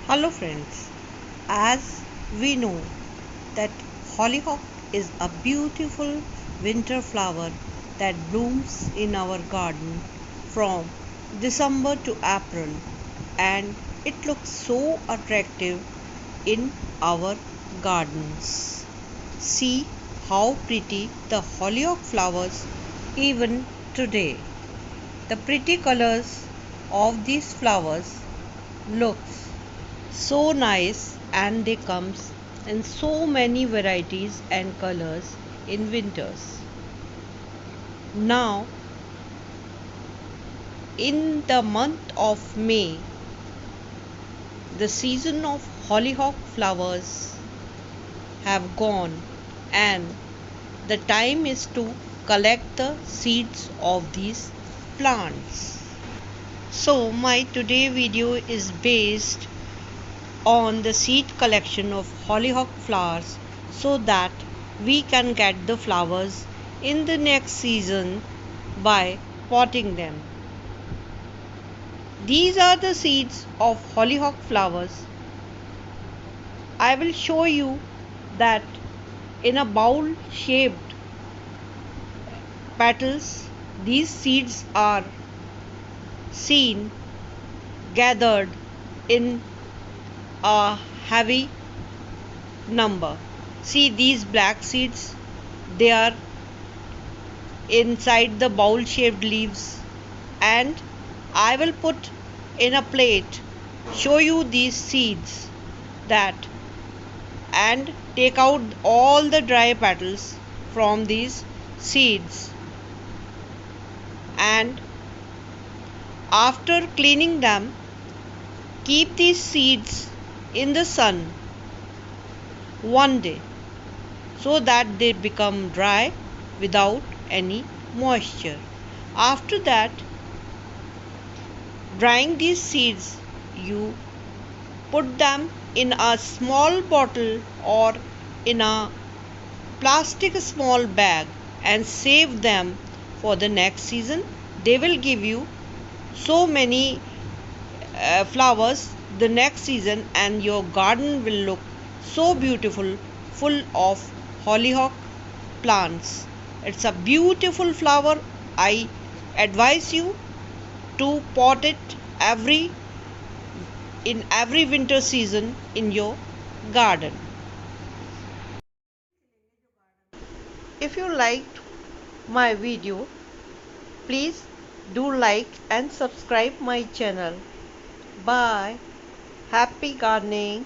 Hello friends, as we know that hollyhock is a beautiful winter flower that blooms in our garden from December to April, and it looks so attractive in our gardens. See how pretty the hollyhock flowers even today. The pretty colors of these flowers looks so nice, and they comes in so many varieties and colors in winters. Now in the month of May, the season of hollyhock flowers have gone, and the time is to collect the seeds of these plants. So my today video is based on the seed collection of hollyhock flowers so that we can get the flowers in the next season by potting them. These are the seeds of hollyhock flowers. I will show you that in a bowl shaped petals these seeds are seen gathered in a heavy number. See these black seeds, they are inside the bowl shaped leaves, and I will put in a plate, show you these seeds that, and take out all the dry petals from these seeds, and after cleaning them, keep these seeds in the sun one day so that they become dry without any moisture. After that, drying these seeds, you put them in a small bottle or in a plastic small bag and save them for the next season. They will give you so many flowers the next season, and your garden will look so beautiful, full of hollyhock plants. It's a beautiful flower. I advise you to pot it in every winter season in your garden. If you liked my video, please do like and subscribe my channel. Bye. Happy gardening.